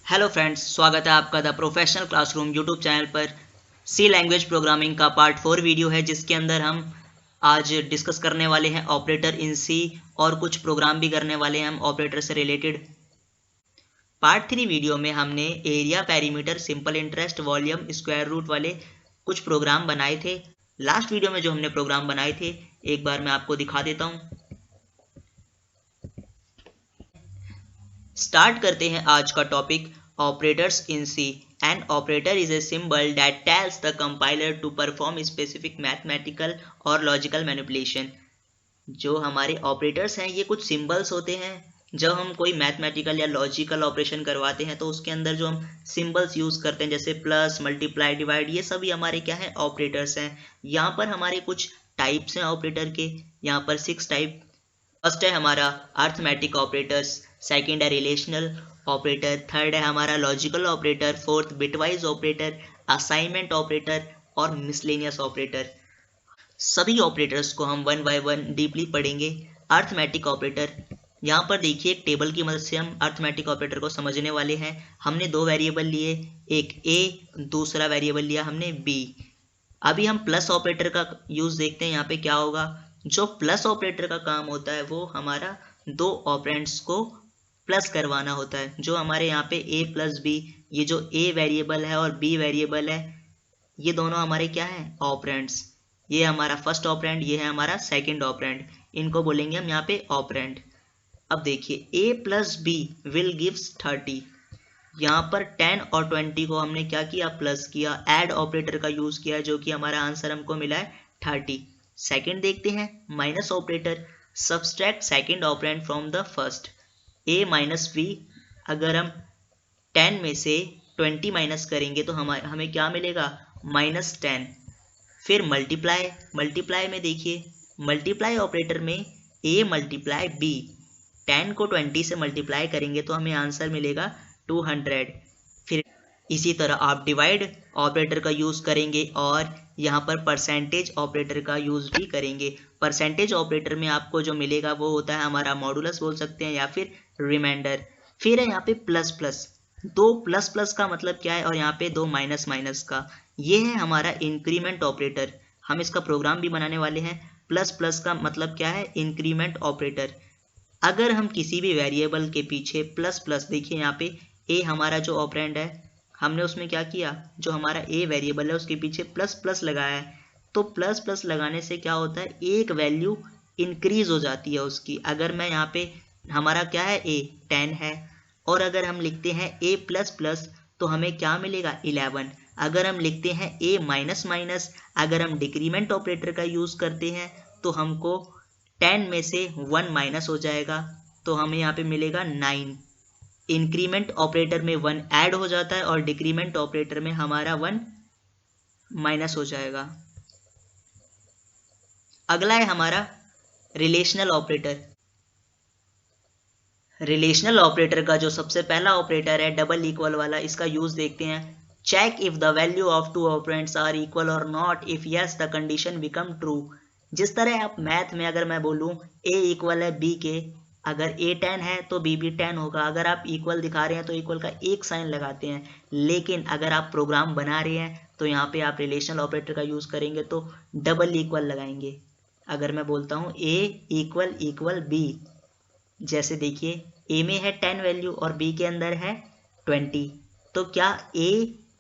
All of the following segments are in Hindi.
हेलो फ्रेंड्स, स्वागत है आपका the professional classroom YouTube channel पर। सी लैंग्वेज प्रोग्रामिंग का पार्ट 4 वीडियो है, जिसके अंदर हम आज डिस्कस करने वाले हैं ऑपरेटर इन सी और कुछ प्रोग्राम भी करने वाले हैं हम ऑपरेटर से रिलेटेड। पार्ट 3 वीडियो में हमने area, perimeter, simple interest, volume, square root वाले कुछ प्रोग्राम बनाए थे। लास्ट वीडियो में जो हमने प्रोग्राम बनाए थे एक बार मैं आपको दिखा देता हूँ। स्टार्ट करते हैं आज का topic operators in C. An operator is a symbol that tells the compiler to perform specific mathematical और लॉजिकल मैनिपुलेशन। जो हमारे ऑपरेटर्स हैं ये कुछ सिंबल्स होते हैं। जब हम कोई मैथमेटिकल या लॉजिकल ऑपरेशन करवाते हैं तो उसके अंदर जो हम सिंबल्स यूज़ करते हैं, जैसे प्लस, मल्टीप्लाई, डिवाइड, ये सभी हमारे क्या है, ऑपरेटर्स हैं। यहाँ पर हमारे कुछ टाइप्स हैं ऑपरेटर के। यहाँ पर 6 टाइप। फर्स्ट है हमारा अर्थमेटिक ऑपरेटर्स, सेकंड है रिलेशनल ऑपरेटर, थर्ड है हमारा logical operator, fourth bitwise operator, assignment operator और मिसलेनियस ऑपरेटर। सभी ऑपरेटर्स को हम वन बाय वन डीपली पढ़ेंगे। अर्थमेटिक ऑपरेटर, यहाँ पर देखिए एक टेबल की मदद से हम अर्थमेटिक ऑपरेटर को समझने वाले हैं। हमने दो वेरिएबल लिए, एक a, दूसरा वेरिएबल लिया हमने b। अभी हम प्लस ऑपरेटर का यूज देखते हैं। यहाँ पे क्या होगा, जो प्लस ऑपरेटर का काम होता है वो हमारा दो ऑपरेंड्स को प्लस करवाना होता है। जो हमारे यहाँ पे a प्लस बी, ये जो a वेरिएबल है और b वेरिएबल है, ये दोनों हमारे क्या है, ऑपरेंड्स। ये हमारा फर्स्ट ऑपरेंड, ये है हमारा सेकंड ऑपरेंड। इनको बोलेंगे हम यहाँ पे ऑपरेंड। अब देखिए a plus b will gives 30। यहाँ पर 10 और 20 को हमने क्या किया, प्लस किया। ऐड ऑपरेटर का यूज किया, जो कि हमारा आंसर हमको मिला है 30। सेकंड देखते हैं, minus operator. Subtract second operand from the first. a minus b, अगर हम 10 में से 20 माइनस करेंगे तो हमें क्या मिलेगा, -10। फिर मल्टीप्लाई, मल्टीप्लाई में देखिए, मल्टीप्लाई ऑपरेटर में a मल्टीप्लाई b, 10 को 20 से मल्टीप्लाई करेंगे तो हमें आंसर मिलेगा 200। फिर इसी तरह आप डिवाइड ऑपरेटर का यूज़ करेंगे और यहाँ पर परसेंटेज ऑपरेटर का यूज़ भी करेंगे। परसेंटेज ऑपरेटर में आपको जो मिलेगा वो होता है हमारा मॉडुलस बोल सकते हैं या फिर रिमाइंडर। फिर है यहाँ पे प्लस प्लस। दो प्लस प्लस का मतलब क्या है, और यहाँ पे दो माइनस माइनस का, ये है हमारा इंक्रीमेंट ऑपरेटर। हम इसका प्रोग्राम भी बनाने वाले हैं। प्लस प्लस का मतलब क्या है, इंक्रीमेंट ऑपरेटर। अगर हम किसी भी वेरिएबल के पीछे प्लस प्लस, देखिए यहाँ पे a हमारा जो ऑपरेंड है, हमने उसमें क्या किया, जो हमारा a वेरिएबल है उसके पीछे प्लस प्लस लगाया है। तो प्लस प्लस लगाने से क्या होता है, एक वैल्यू इंक्रीज हो जाती है उसकी। अगर मैं यहाँ पे, हमारा क्या है, a 10 है, और अगर हम लिखते हैं a प्लस प्लस तो हमें क्या मिलेगा, 11। अगर हम लिखते हैं a माइनस माइनस, अगर हम डिक्रीमेंट ऑपरेटर का यूज़ करते हैं तो हमको 10 में से 1 माइनस हो जाएगा, तो हमें यहाँ पे मिलेगा 9। इंक्रीमेंट ऑपरेटर में 1 ऐड हो जाता है और डिक्रीमेंट ऑपरेटर में हमारा 1 माइनस हो जाएगा। अगला है हमारा रिलेशनल ऑपरेटर। रिलेशनल ऑपरेटर का जो सबसे पहला ऑपरेटर है डबल इक्वल वाला, इसका यूज देखते हैं। Check if the value of two operands are equal और not, if yes the condition become true. जिस तरह आप मैथ में अगर मैं बोलूँ a इक्वल है b के, अगर a 10 है तो b भी 10 होगा। अगर आप इक्वल दिखा रहे हैं तो इक्वल का एक साइन लगाते हैं, लेकिन अगर आप प्रोग्राम बना रहे हैं तो यहाँ पे आप रिलेशनल ऑपरेटर का यूज करेंगे तो डबल इक्वल लगाएंगे। अगर मैं बोलता हूँ a इक्वल इक्वल b, जैसे देखिए a में है 10 वैल्यू और b के अंदर है 20, तो क्या a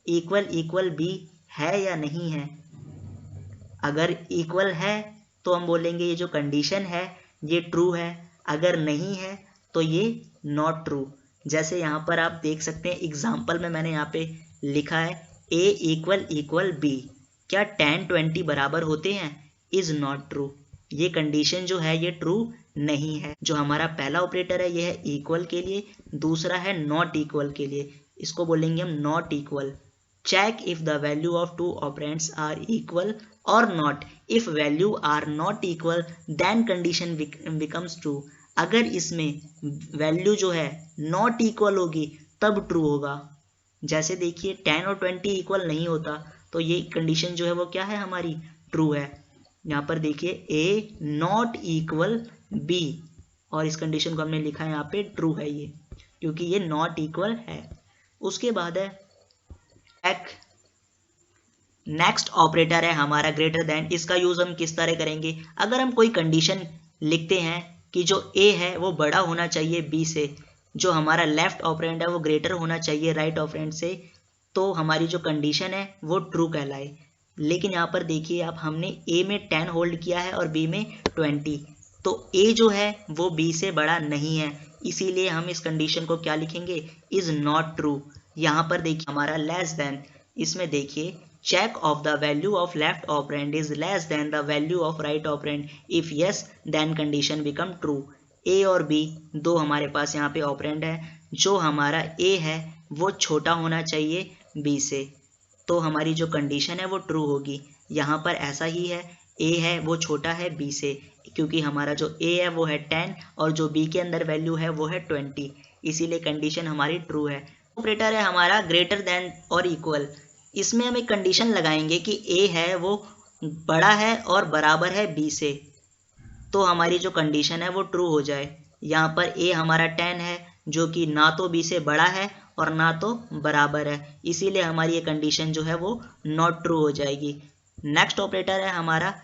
इक्वल इक्वल b है या नहीं है। अगर इक्वल है तो हम बोलेंगे ये जो कंडीशन है ये ट्रू है, अगर नहीं है तो ये नॉट ट्रू। जैसे यहाँ पर आप देख सकते हैं एग्जाम्पल में मैंने यहाँ पे लिखा है a इक्वल इक्वल b, क्या 10 20 बराबर होते हैं, इज नॉट ट्रू। ये कंडीशन जो है ये ट्रू नहीं है। जो हमारा पहला ऑपरेटर है ये है इक्वल के लिए, दूसरा है नॉट इक्वल के लिए, इसको बोलेंगे हम not equal. Check if the value of two operands are equal और not, if value are not equal then condition becomes true. अगर इसमें वैल्यू जो है नॉट इक्वल होगी तब ट्रू होगा। जैसे देखिए 10 और 20 इक्वल नहीं होता तो ये कंडीशन जो है वो क्या है, हमारी ट्रू है। यहाँ पर देखिए a नॉट इक्वल b, और इस कंडीशन को हमने लिखा है यहाँ पे ट्रू है ये, क्योंकि ये नॉट इक्वल है। उसके बाद है चेक। नेक्स्ट ऑपरेटर है हमारा ग्रेटर देन। इसका यूज हम किस तरह करेंगे, अगर हम कोई कंडीशन लिखते हैं कि जो ए है वो बड़ा होना चाहिए बी से, जो हमारा लेफ्ट ऑपरेंड है वो ग्रेटर होना चाहिए राइट ऑपरेंड से, तो हमारी जो कंडीशन है वो ट्रू कहलाए। लेकिन यहाँ पर देखिए आप, हमने ए में 10 होल्ड किया है और बी में 20, तो ए जो है वो बी से बड़ा नहीं है, इसीलिए हम इस कंडीशन को क्या लिखेंगे, इज नॉट ट्रू। यहाँ पर देखिए हमारा लेस देन, इसमें देखिए check of the value of left operand is less than the value of right operand, if yes then condition become true। a और b दो हमारे पास यहाँ पे ऑपरेंड है, जो हमारा a है वो छोटा होना चाहिए b से, तो हमारी जो कंडीशन है वो ट्रू होगी। यहाँ पर ऐसा ही है, a है वो छोटा है b से, क्योंकि हमारा जो a है वो है 10 और जो b के अंदर वैल्यू है वो है 20, इसीलिए कंडीशन हमारी ट्रू है। ऑपरेटर है हमारा ग्रेटर देन और इक्वल। इसमें हम एक कंडीशन लगाएंगे कि a है वो बड़ा है और बराबर है b से, तो हमारी जो कंडीशन है वो ट्रू हो जाए। यहाँ पर a हमारा 10 है जो कि ना तो b से बड़ा है और ना तो बराबर है, इसीलिए हमारी ये कंडीशन जो है वो नॉट ट्रू हो जाएगी। नेक्स्ट ऑपरेटर है हमारा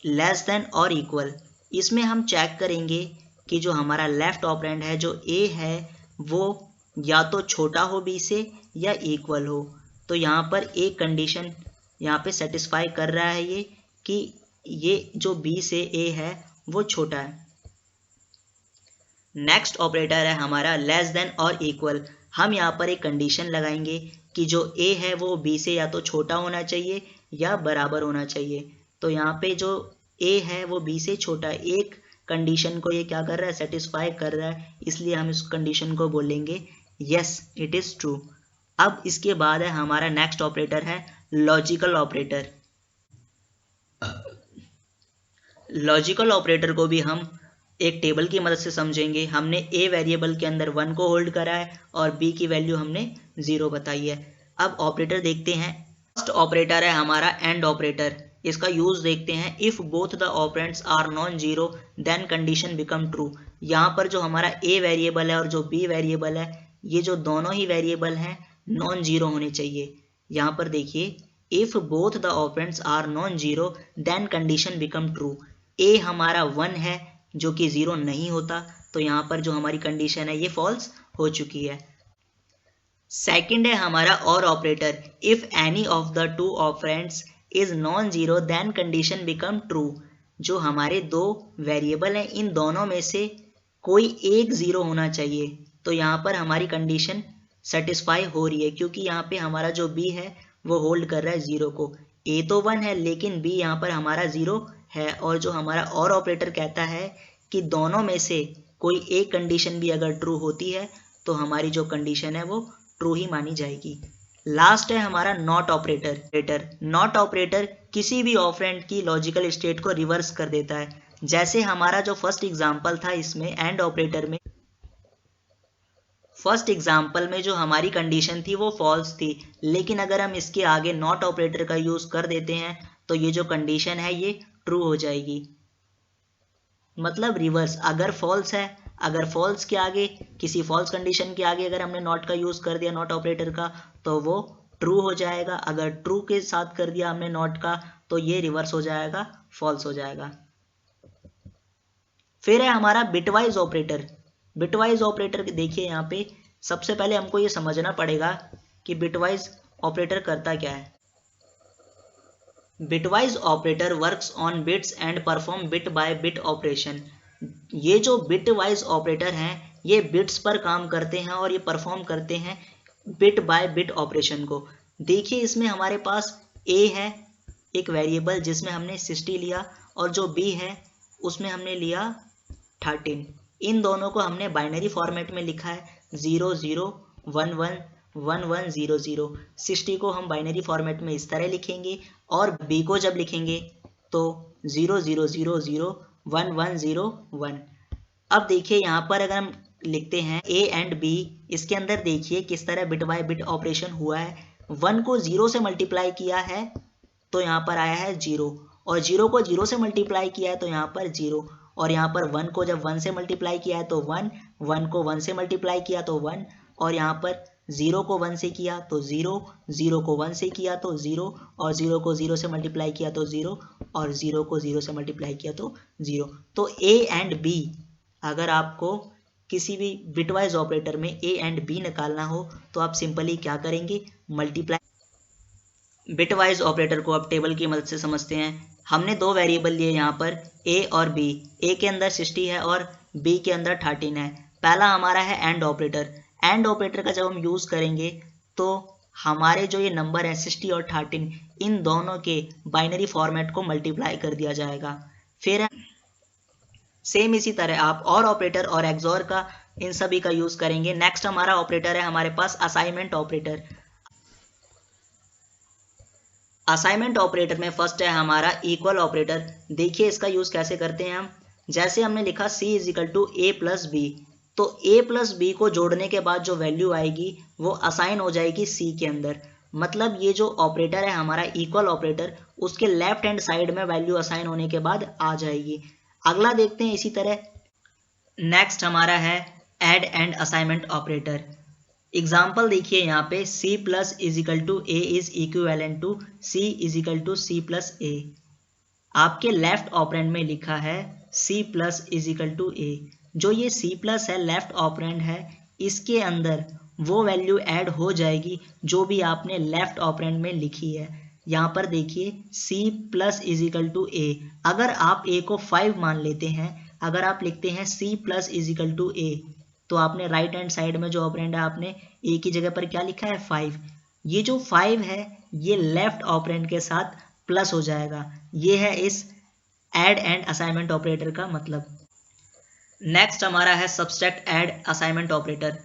लेस देन और इक्वल। इसमें हम चेक करेंगे कि जो हमारा लेफ्ट ऑपरेंड है जो a है वो या तो छोटा हो b से या इक्वल हो, तो यहाँ पर एक कंडीशन यहाँ पे सेटिस्फाई कर रहा है ये कि ये जो b से a है वो छोटा है। नेक्स्ट ऑपरेटर है हमारा लेस देन और इक्वल। हम यहाँ पर एक कंडीशन लगाएंगे कि जो a है वो b से या तो छोटा होना चाहिए या बराबर होना चाहिए, तो यहाँ पे जो a है वो b से छोटा है, एक कंडीशन को ये क्या कर रहा है, सेटिस्फाई कर रहा है, इसलिए हम इस कंडीशन को बोलेंगे यस इट इज़ ट्रू। अब इसके बाद है हमारा नेक्स्ट ऑपरेटर है लॉजिकल ऑपरेटर। लॉजिकल ऑपरेटर को भी हम एक टेबल की मदद से समझेंगे। हमने a वेरिएबल के अंदर 1 को होल्ड करा है और b की वैल्यू हमने 0 बताई है। अब ऑपरेटर देखते हैं। फर्स्ट ऑपरेटर है हमारा एंड ऑपरेटर। इसका यूज देखते हैं। If both the operands are non zero then condition become true. यहाँ पर जो हमारा a वेरिएबल है और जो b वेरिएबल है, ये जो दोनों ही वेरिएबल हैं नॉन जीरो होने चाहिए। यहाँ पर देखिए if both the operands are non zero then condition become true. a हमारा 1 है जो कि 0 नहीं होता, तो यहाँ पर जो हमारी कंडीशन है ये फॉल्स हो चुकी है। सेकंड है हमारा और operator. If any of the two operands is non zero then condition become true. जो हमारे दो वेरिएबल हैं इन दोनों में से कोई एक 0 होना चाहिए, तो यहाँ पर हमारी कंडीशन सेटिस्फाई हो रही है, क्योंकि यहाँ पे हमारा जो b है वो होल्ड कर रहा है 0 को। a तो 1 है लेकिन b यहाँ पर हमारा 0 है, और जो हमारा और ऑपरेटर कहता है कि दोनों में से कोई एक कंडीशन भी अगर ट्रू होती है तो हमारी जो कंडीशन है वो ट्रू ही मानी जाएगी। लास्ट है हमारा नॉट ऑपरेटर। नॉट ऑपरेटर किसी भी ऑपरेंड की लॉजिकल स्टेट को रिवर्स कर देता है। जैसे हमारा जो फर्स्ट एग्जांपल था इसमें एंड ऑपरेटर में, फर्स्ट एग्जाम्पल में जो हमारी कंडीशन थी वो फॉल्स थी, लेकिन अगर हम इसके आगे नॉट ऑपरेटर का यूज कर देते हैं तो ये जो कंडीशन है ये ट्रू हो जाएगी। मतलब रिवर्स, अगर फॉल्स है, अगर फॉल्स के आगे किसी फॉल्स कंडीशन के आगे अगर हमने नॉट का यूज कर दिया नॉट ऑपरेटर का तो वो ट्रू हो जाएगा, अगर ट्रू के साथ कर दिया हमने नॉट का तो ये रिवर्स हो जाएगा, फॉल्स हो जाएगा। फिर है हमारा बिटवाइज ऑपरेटर। बिटवाइज ऑपरेटर देखिए यहाँ पे सबसे पहले हमको ये समझना पड़ेगा कि बिटवाइज ऑपरेटर करता क्या है। Bitwise operator works on bits and perform bit by bit operation. ये जो बिटवाइज ऑपरेटर हैं ये बिट्स पर काम करते हैं और ये परफॉर्म करते हैं बिट बाय बिट ऑपरेशन को। देखिए इसमें हमारे पास a है एक वेरिएबल जिसमें हमने 60 लिया, और जो b है उसमें हमने लिया 13। इन दोनों को हमने बाइनरी फॉर्मेट में लिखा है 0 0 1 1 1 1 0 0। 60 को हम बाइनरी फॉर्मेट में इस तरह लिखेंगे और b को जब लिखेंगे तो 0 0 0 0 1 1 0 1। अब देखिए यहाँ पर अगर हम लिखते हैं a एंड b, इसके अंदर देखिए किस तरह बिट बाय बिट ऑपरेशन हुआ है। 1 को 0 से मल्टीप्लाई किया है तो यहाँ पर आया है 0, और 0 को 0 से मल्टीप्लाई किया है तो यहाँ पर 0, और यहाँ पर 1 को जब 1 से मल्टीप्लाई किया है तो 1, 1 को 1 से मल्टीप्लाई किया तो 1, और यहाँ पर 0 को 1 से किया तो 0, 0 को 1 से किया तो 0, और 0 को 0 से मल्टीप्लाई किया तो 0, और 0 को 0 से मल्टीप्लाई किया तो 0। तो A एंड B, अगर आपको किसी भी बिटवाइज ऑपरेटर में A एंड B निकालना हो तो आप सिंपली क्या करेंगे, मल्टीप्लाई। बिटवाइज ऑपरेटर को आप टेबल की मदद से समझते हैं। हमने दो वेरिएबल लिए यहाँ पर A और B। A के अंदर 60 है और B के अंदर 13 है। पहला हमारा है एंड ऑपरेटर। एंड ऑपरेटर का जब हम यूज़ करेंगे तो हमारे जो ये नंबर है 60 और 13, इन दोनों के बाइनरी फॉर्मेट को मल्टीप्लाई कर दिया जाएगा। फिर सेम इसी तरह आप और ऑपरेटर और एक्सॉर का, इन सभी का यूज़ करेंगे। नेक्स्ट हमारा ऑपरेटर है हमारे पास असाइनमेंट ऑपरेटर। असाइनमेंट ऑपरेटर में फर्स्ट है हमारा इक्वल ऑपरेटर। देखिए इसका यूज़ कैसे करते हैं हम। जैसे हमने लिखा C is equal to A plus b, तो A प्लस बी को जोड़ने के बाद जो वैल्यू आएगी वो असाइन हो जाएगी C के अंदर। मतलब ये जो ऑपरेटर है हमारा इक्वल ऑपरेटर, उसके लेफ्ट हैंड साइड में वैल्यू असाइन होने के बाद आ जाएगी। अगला देखते हैं इसी तरह। नेक्स्ट हमारा है add and assignment operator. Example देखिए यहाँ पे C plus is equal to A is equivalent to C is equal to C plus A. आपके लेफ्ट ऑपरेंड में लिखा है C plus is equal to A. जो ये C प्लस है, लेफ्ट ऑपरेंड है, इसके अंदर वो वैल्यू ऐड हो जाएगी जो भी आपने लेफ्ट ऑपरेंड में लिखी है। यहाँ पर देखिए C plus is equal to A. अगर आप A को 5 मान लेते हैं, अगर आप लिखते हैं C plus is equal to A, तो आपने राइट हैंड साइड में जो ऑपरेंड है आपने ए की जगह पर क्या लिखा है 5। ये जो 5 है ये लेफ्ट ऑपरेंड के साथ प्लस हो जाएगा। ये है इस ऐड एंड असाइनमेंट ऑपरेटर का मतलब। नेक्स्ट हमारा है subtract add assignment operator.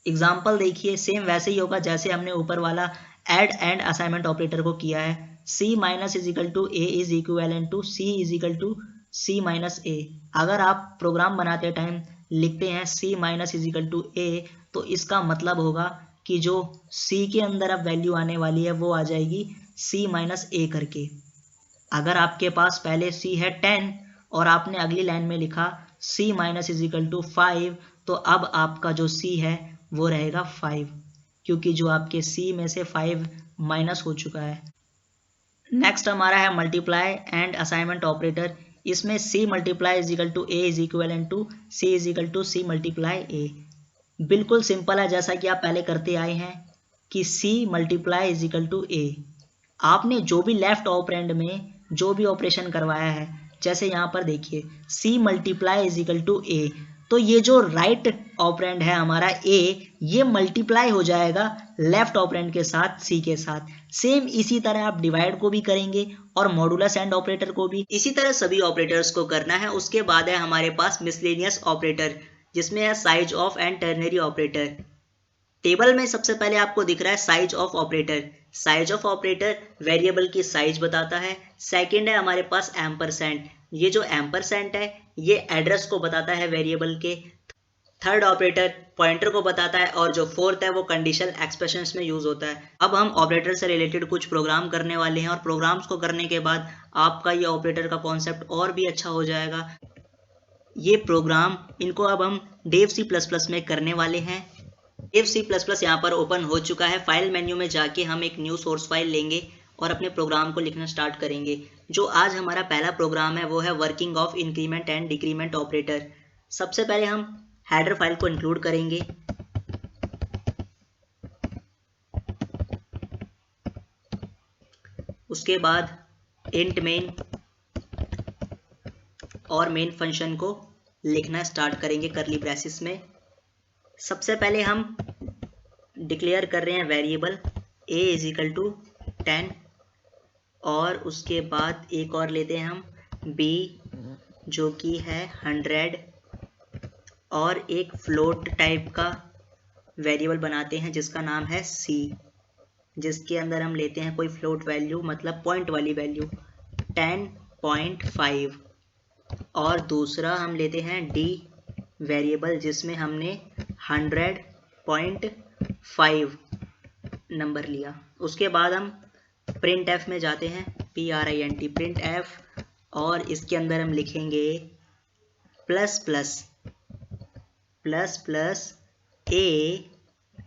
Example देखिए सेम वैसे ही होगा जैसे हमने ऊपर वाला ऐड एंड असाइनमेंट ऑपरेटर को किया है। C minus is equal to A is equivalent to C is equal to C minus A. अगर आप प्रोग्राम बनाते टाइम लिखते हैं C minus is equal to A, तो इसका मतलब होगा कि जो C के अंदर अब वैल्यू आने वाली है वो आ जाएगी C माइनस ए करके। अगर आपके पास पहले C है 10 और आपने अगली लाइन में लिखा C minus is equal to 5, तो अब आपका जो C है वो रहेगा 5, क्योंकि जो आपके C में से 5 माइनस हो चुका है। नेक्स्ट हमारा है मल्टीप्लाई एंड असाइनमेंट ऑपरेटर। इसमें C multiply is equal to A is equivalent to C is equal to C multiply A. बिल्कुल सिंपल है, जैसा कि आप पहले करते आए हैं कि C multiply is equal to A. आपने जो भी लेफ्ट ऑपरेंड में जो भी ऑपरेशन करवाया है, जैसे यहाँ पर देखिए C multiply is equal to A, तो ये जो राइट ऑपरेंड है हमारा A, ये मल्टीप्लाई हो जाएगा लेफ्ट ऑपरेंड के साथ C के साथ। सेम इसी तरह आप डिवाइड को भी करेंगे और मॉडुलस एंड ऑपरेटर को भी इसी तरह सभी ऑपरेटर्स को करना है। उसके बाद है हमारे पास मिसलेनियस ऑपरेटर, जिसमें है size of and ternary operator. Table में सबसे पहले आपको दिख रहा है size of operator. Size of operator variable की साइज बताता है। सेकंड है हमारे पास एम्परसेंट। ये जो एम्परसेंट है ये एड्रेस को बताता है वेरिएबल के। थर्ड ऑपरेटर पॉइंटर को बताता है, और जो फोर्थ है वो कंडीशनल एक्सप्रेशंस में यूज होता है। अब हम ऑपरेटर से रिलेटेड कुछ प्रोग्राम करने वाले हैं, और प्रोग्राम्स को करने के बाद आपका ये ऑपरेटर का कॉन्सेप्ट और भी अच्छा हो जाएगा। ये प्रोग्राम इनको अब हम डेव C++ में करने वाले हैं। डेव C++ यहाँ पर ओपन हो चुका है। फाइल मेन्यू में जाके हम एक न्यू सोर्स फाइल लेंगे और अपने प्रोग्राम को लिखना स्टार्ट करेंगे। जो आज हमारा पहला प्रोग्राम है वो है working of increment and decrement operator. सबसे पहले हम हेडर फाइल को इंक्लूड करेंगे। उसके बाद इंट मेन और मेन फंक्शन को लिखना स्टार्ट करेंगे करली ब्रेसिस में। सबसे पहले हम डिक्लेयर कर रहे हैं variable a is equal to 10, और उसके बाद एक और लेते हैं हम b जो कि है 100, और एक फ्लोट टाइप का वेरिएबल बनाते हैं जिसका नाम है c, जिसके अंदर हम लेते हैं कोई फ्लोट वैल्यू, मतलब पॉइंट वाली वैल्यू 10.5, और दूसरा हम लेते हैं d वेरिएबल जिसमें हमने 100.5 नंबर लिया। उसके बाद हम प्रिंट एफ में जाते हैं, print प्रिंट एफ, और इसके अंदर हम लिखेंगे plus plus plus plus a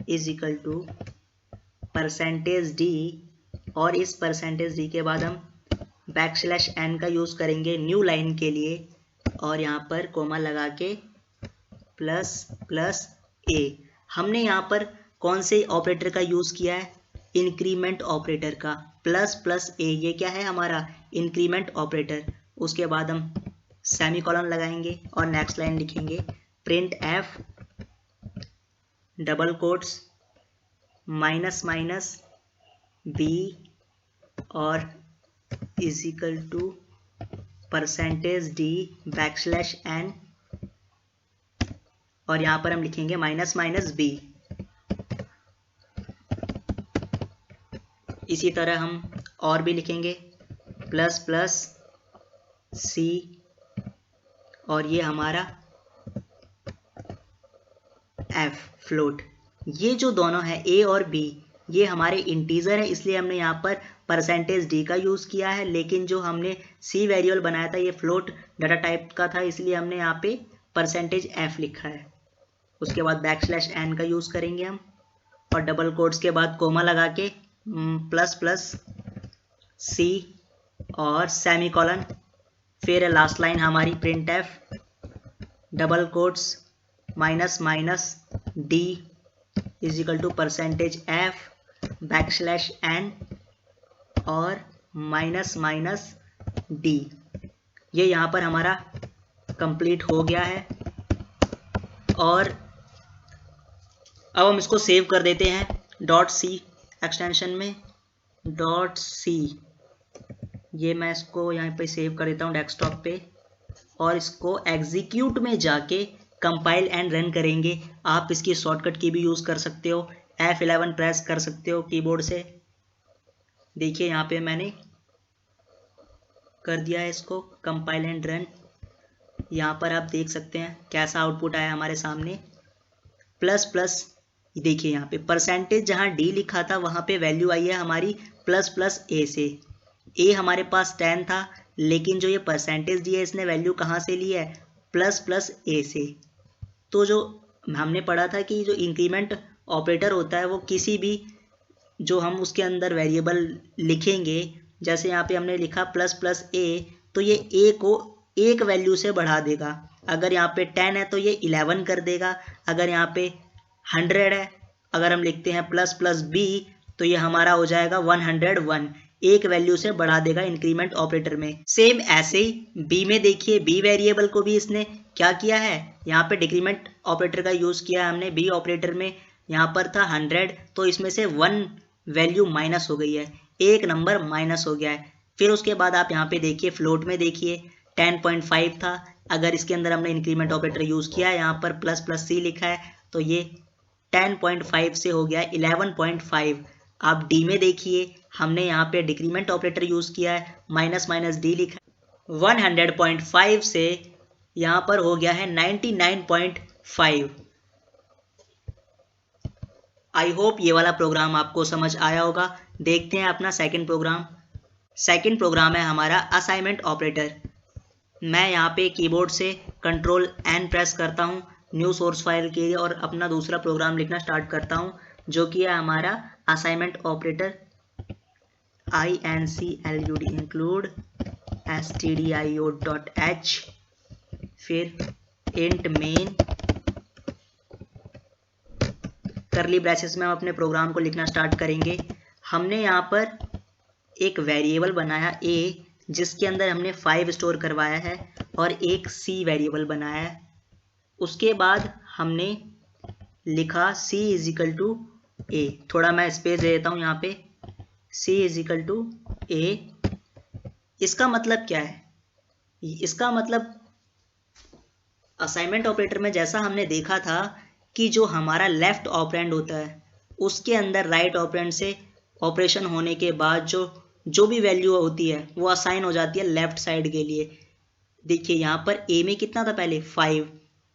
is equal to percentage d, और इस परसेंटेज डी के बाद हम बैकस्लैश एन का यूज़ करेंगे न्यू लाइन के लिए, और यहाँ पर कोमा लगा के प्लस प्लस ए। हमने यहाँ पर कौन से ऑपरेटर का यूज़ किया है? इंक्रीमेंट ऑपरेटर का, प्लस प्लस ए, ये क्या है हमारा इंक्रीमेंट ऑपरेटर। उसके बाद हम सेमीकोलन लगाएंगे और नेक्स्ट लाइन लिखेंगे printf double quotes minus minus B और is equal to percentage D backslash N, और यहाँ पर हम लिखेंगे माइनस माइनस बी। इसी तरह हम और भी लिखेंगे प्लस प्लस सी, और ये हमारा एफ फ्लोट। ये जो दोनों है ए और बी, ये हमारे इंटीजर है, इसलिए हमने यहाँ पर परसेंटेज डी का यूज़ किया है। लेकिन जो हमने सी वेरिएबल बनाया था ये फ्लोट डाटा टाइप का था, इसलिए हमने यहाँ पे परसेंटेज एफ लिखा है। उसके बाद बैकस्लैश एन का यूज़ करेंगे हम, और डबल कोट्स के बाद कोमा लगा के प्लस प्लस सी और सेमीकोलन, फिर लास्ट लाइन हमारी printf double quotes minus minus d is equal to percentage f backslash N और माइनस माइनस डी। ये यहाँ पर हमारा कंप्लीट हो गया है, और अब हम इसको सेव कर देते हैं डॉट सी एक्सटेंशन में। डॉट सी, ये मैं इसको यहाँ पे सेव कर देता हूँ डेस्कटॉप पे, और इसको एग्जीक्यूट में जाके कंपाइल एंड रन करेंगे। आप इसकी शॉर्टकट की भी यूज़ कर सकते हो, F11 प्रेस कर सकते हो कीबोर्ड से। देखिए यहाँ पे मैंने कर दिया है इसको कंपाइल एंड रन। यहाँ पर आप देख सकते हैं कैसा आउटपुट आया हमारे सामने, प्लस प्लस। देखिए यहाँ पे परसेंटेज जहाँ डी लिखा था वहाँ पे वैल्यू आई है हमारी प्लस प्लस ए से। ए हमारे पास 10 था, लेकिन जो ये परसेंटेज डी है इसने वैल्यू कहाँ से ली है? प्लस प्लस ए से। तो जो हमने पढ़ा था कि जो इंक्रीमेंट ऑपरेटर होता है वो किसी भी जो हम उसके अंदर वेरिएबल लिखेंगे, जैसे यहाँ पे हमने लिखा प्लस प्लस ए, तो ये ए को एक वैल्यू से बढ़ा देगा। अगर यहाँ पे 10 है तो ये 11 कर देगा। अगर यहाँ पे 100 है, अगर हम लिखते हैं प्लस प्लस बी, तो ये हमारा हो जाएगा 101, एक वैल्यू से बढ़ा देगा इंक्रीमेंट ऑपरेटर में। सेम ऐसे ही बी में देखिए, बी वेरिएबल को भी इसने क्या किया है, यहाँ पे डिक्रीमेंट ऑपरेटर का यूज़ किया है हमने। बी ऑपरेटर में यहाँ पर था 100, तो इसमें से 1 वैल्यू माइनस हो गई है, एक नंबर माइनस हो गया है। फिर उसके बाद आप यहाँ पे देखिए फ्लोट में देखिए 10.5 था, अगर इसके अंदर हमने इंक्रीमेंट ऑपरेटर यूज़ किया है, यहाँ पर प्लस प्लस सी लिखा है, तो ये 10.5 से हो गया 11.5। आप डी में देखिए, हमने यहाँ पे डिक्रीमेंट ऑपरेटर यूज़ किया है, माइनस माइनस डी लिखा है, 100.5 से यहाँ पर हो गया है 99.5। आई होप ये वाला प्रोग्राम आपको समझ आया होगा। देखते हैं अपना सेकंड प्रोग्राम। सेकंड प्रोग्राम है हमारा असाइनमेंट ऑपरेटर। मैं यहाँ पे कीबोर्ड से कंट्रोल एन प्रेस करता हूँ न्यू सोर्स फाइल के लिए, और अपना दूसरा प्रोग्राम लिखना स्टार्ट करता हूँ, जो कि है हमारा assignment operator. include include stdio.h, फिर int main, करली ब्रैसेस में हम अपने प्रोग्राम को लिखना स्टार्ट करेंगे। हमने यहाँ पर एक वेरिएबल बनाया a, जिसके अंदर हमने 5 स्टोर करवाया है, और एक c वेरिएबल बनाया है। उसके बाद हमने लिखा c इज इक्वल टू ए। थोड़ा मैं स्पेस दे देता हूँ यहाँ पे, c इज इक्वल टू ए। इसका मतलब क्या है? इसका मतलब असाइनमेंट ऑपरेटर में जैसा हमने देखा था कि जो हमारा लेफ्ट ऑपरेंड होता है उसके अंदर राइट ऑपरेंड से ऑपरेशन होने के बाद जो भी वैल्यू होती है वो असाइन हो जाती है लेफ्ट साइड के लिए। देखिए यहाँ पर ए में कितना था पहले 5,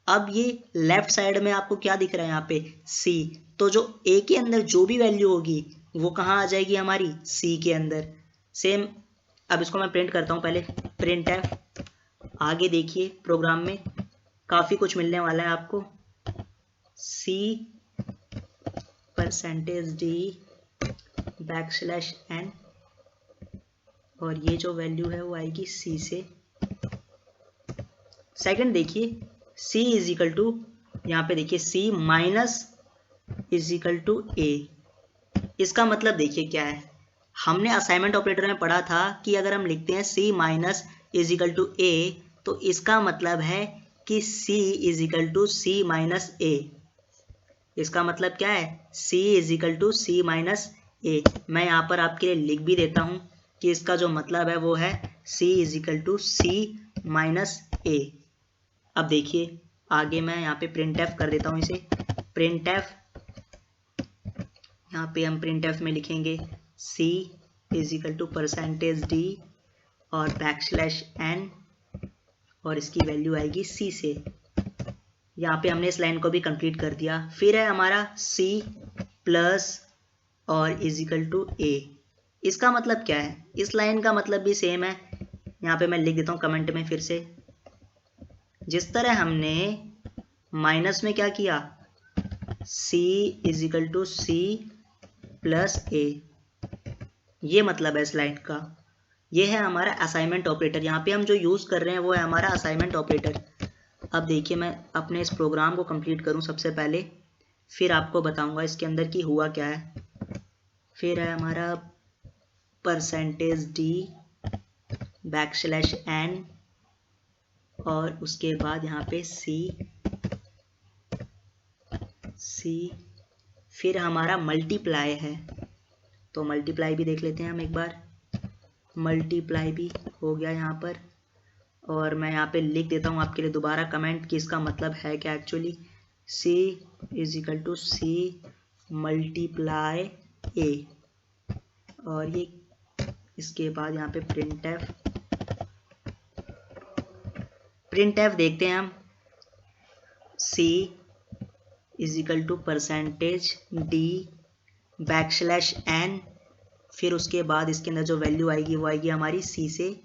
अब ये लेफ्ट साइड में आपको क्या दिख रहा है यहाँ पे c, तो जो a के अंदर जो भी वैल्यू होगी वो कहाँ आ जाएगी हमारी c के अंदर। सेम अब इसको मैं प्रिंट करता हूँ पहले, प्रिंट एफ। आगे देखिए प्रोग्राम में काफ़ी कुछ मिलने वाला है आपको। c %d \n, और ये जो वैल्यू है वो आएगी c से। सेकंड देखिए c इज इक्वल टू, यहाँ पे देखिए c minus is equal to a। इसका मतलब देखिए क्या है, हमने असाइनमेंट ऑपरेटर में पढ़ा था कि अगर हम लिखते हैं c minus is equal to a, तो इसका मतलब है कि c is equal to c minus a। इसका मतलब क्या है, c is equal to c minus a। मैं यहाँ पर आपके लिए लिख भी देता हूँ कि इसका जो मतलब है वो है c is equal to c minus a। अब देखिए आगे मैं यहाँ पे प्रिंट एफ कर देता हूँ इसे। प्रिंट एफ, यहाँ पे हम प्रिंट एफ में लिखेंगे c is equal to %d और \n, और इसकी वैल्यू आएगी c से। यहाँ पे हमने इस लाइन को भी कंप्लीट कर दिया। फिर है हमारा c प्लस और इज इक्वल टू a। इसका मतलब क्या है, इस लाइन का मतलब भी सेम है। यहाँ पे मैं लिख देता हूँ कमेंट में फिर से। जिस तरह हमने माइनस में क्या किया, c is equal to c plus a, ये मतलब है इस लाइन का। ये है हमारा असाइनमेंट ऑपरेटर। यहाँ पे हम जो यूज़ कर रहे हैं वो है हमारा असाइनमेंट ऑपरेटर। अब देखिए मैं अपने इस प्रोग्राम को कंप्लीट करूँ सबसे पहले, फिर आपको बताऊंगा इसके अंदर की हुआ क्या है। फिर है हमारा %d \n, और उसके बाद यहाँ पे c, फिर हमारा मल्टीप्लाई है, तो मल्टीप्लाई भी देख लेते हैं हम एक बार। मल्टीप्लाई भी हो गया यहाँ पर, और मैं यहाँ पे लिख देता हूँ आपके लिए दोबारा कमेंट कि इसका मतलब है क्या actually. c is equal to c multiply a, और ये इसके बाद यहाँ पे प्रिंट एफ देखते हैं हम। c is equal to %d \n, फिर उसके बाद इसके अंदर जो वैल्यू आएगी वो आएगी हमारी c से,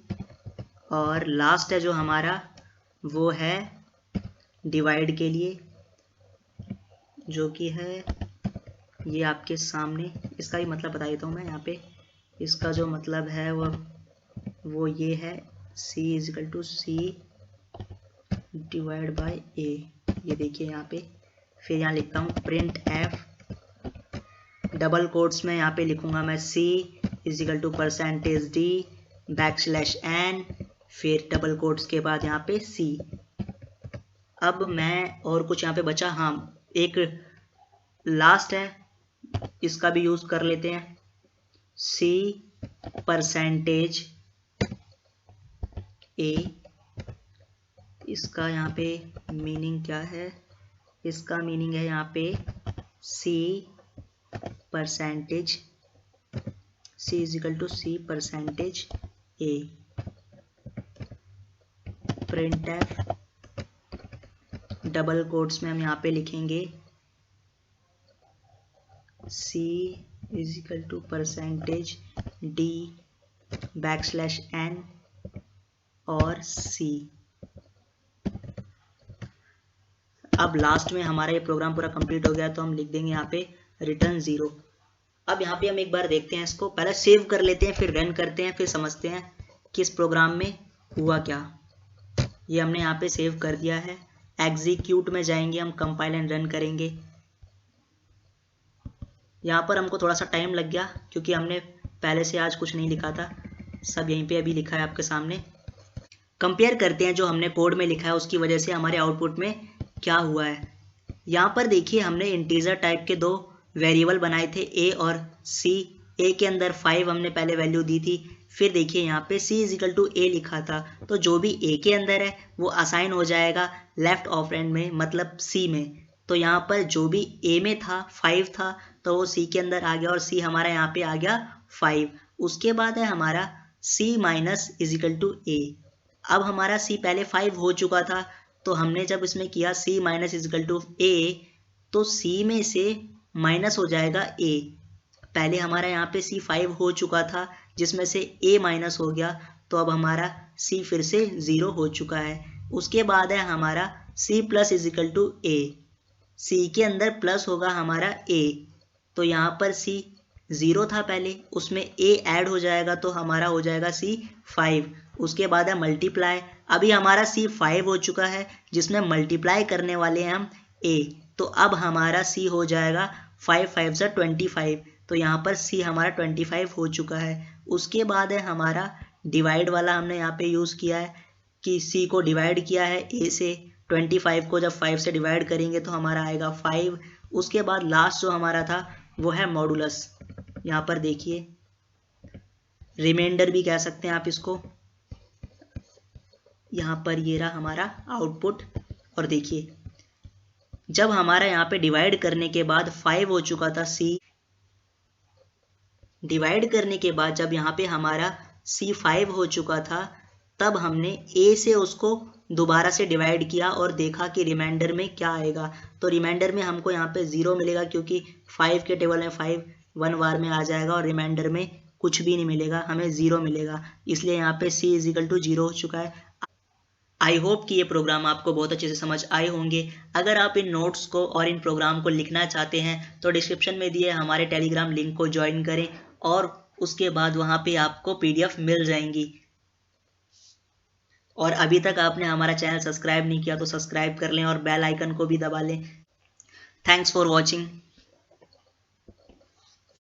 और लास्ट है जो हमारा वो है डिवाइड के लिए, जो कि है ये आपके सामने। इसका भी मतलब बता देता हूँ मैं यहाँ पे। इसका जो मतलब है वो ये है, c is equal to c divide by a। ये देखिए यहाँ पे। फिर यहाँ लिखता हूँ प्रिंट एफ, डबल कोट्स में यहाँ पे लिखूंगा मैं c is equal to %d \n, फिर डबल कोट्स के बाद यहाँ पे c। अब मैं और कुछ यहाँ पे बचा, हाँ एक लास्ट है, इसका भी यूज कर लेते हैं। c %a, इसका यहाँ पे मीनिंग क्या है, इसका मीनिंग है यहाँ पे c is equal to c %a। Printf, double quotes में हम यहाँ पे लिखेंगे c is equal to %d \n और c। अब लास्ट में हमारा ये प्रोग्राम पूरा कंप्लीट हो गया, तो हम लिख देंगे यहाँ पे रिटर्न 0। अब यहाँ पे हम एक बार देखते हैं इसको, पहले सेव कर लेते हैं, फिर रन करते हैं, फिर समझते हैं कि इस प्रोग्राम में हुआ क्या। ये हमने यहाँ पे सेव कर दिया है। एग्जीक्यूट में जाएंगे हम, कंपाइल एंड रन करेंगे। यहाँ पर हमको थोड़ा सा टाइम लग गया क्योंकि हमने पहले से आज कुछ नहीं लिखा था, सब यहीं पे अभी लिखा है आपके सामने। कंपेयर करते हैं जो हमने कोड में लिखा है उसकी वजह से हमारे आउटपुट में क्या हुआ है। यहाँ पर देखिए हमने इंटीजर टाइप के दो वेरिएबल बनाए थे, a और c। a के अंदर 5 हमने पहले वैल्यू दी थी, फिर देखिए यहाँ पे c is equal to a लिखा था, तो जो भी a के अंदर है वो असाइन हो जाएगा लेफ्ट ऑपरेंड में, मतलब c में। तो यहाँ पर जो भी a में था 5 था, तो वो c के अंदर आ गया, और c हमारा यहाँ पे आ गया 5। उसके बाद है हमारा c minus is equal to a। अब हमारा c पहले 5 हो चुका था, तो हमने जब इसमें किया c minus is equal to a, तो c में से माइनस हो जाएगा a। पहले हमारा यहाँ पे c 5 हो चुका था जिसमें से a माइनस हो गया, तो अब हमारा c फिर से 0 हो चुका है। उसके बाद है हमारा c plus is equal to a। c के अंदर प्लस होगा हमारा a, तो यहाँ पर सी 0 था पहले, उसमें ए ऐड हो जाएगा तो हमारा हो जाएगा सी 5। उसके बाद है मल्टीप्लाई, अभी हमारा सी 5 हो चुका है जिसमें मल्टीप्लाई करने वाले हैं हम ए, तो अब हमारा सी हो जाएगा 5 5 से 25, तो यहाँ पर सी हमारा 25 हो चुका है। उसके बाद है हमारा डिवाइड वाला, हमने यहाँ पे यूज़ किया है कि सी को डिवाइड किया है ए से, 25 को जब 5 से डिवाइड करेंगे तो हमारा आएगा 5। उसके बाद लास्ट जो हमारा था वो है मॉडुलस, यहाँ पर देखिए, रिमाइंडर भी कह सकते हैं आप इसको। यहाँ पर ये रहा हमारा आउटपुट, और देखिए जब हमारा यहाँ पे डिवाइड करने के बाद 5 हो चुका था, सी डिवाइड करने के बाद जब यहाँ पे हमारा सी 5 हो चुका था, तब हमने ए से उसको दोबारा से डिवाइड किया और देखा कि रिमाइंडर में क्या आएगा। तो रिमाइंडर में हमको यहाँ पे 0 मिलेगा क्योंकि 5 के टेबल में 5 1 बार में आ जाएगा और रिमाइंडर में कुछ भी नहीं मिलेगा, हमें 0 मिलेगा, इसलिए यहाँ पे c = 0 हो चुका है। आई होप कि ये प्रोग्राम आपको बहुत अच्छे से समझ आए होंगे। अगर आप इन नोट्स को और इन प्रोग्राम को लिखना चाहते हैं तो डिस्क्रिप्शन में दिए हमारे टेलीग्राम लिंक को ज्वाइन करें और उसके बाद वहाँ पे आपको PDF मिल जाएंगी। और अभी तक आपने हमारा चैनल सब्सक्राइब नहीं किया तो सब्सक्राइब कर लें और बेल आइकन को भी दबा लें। Thanks for watching.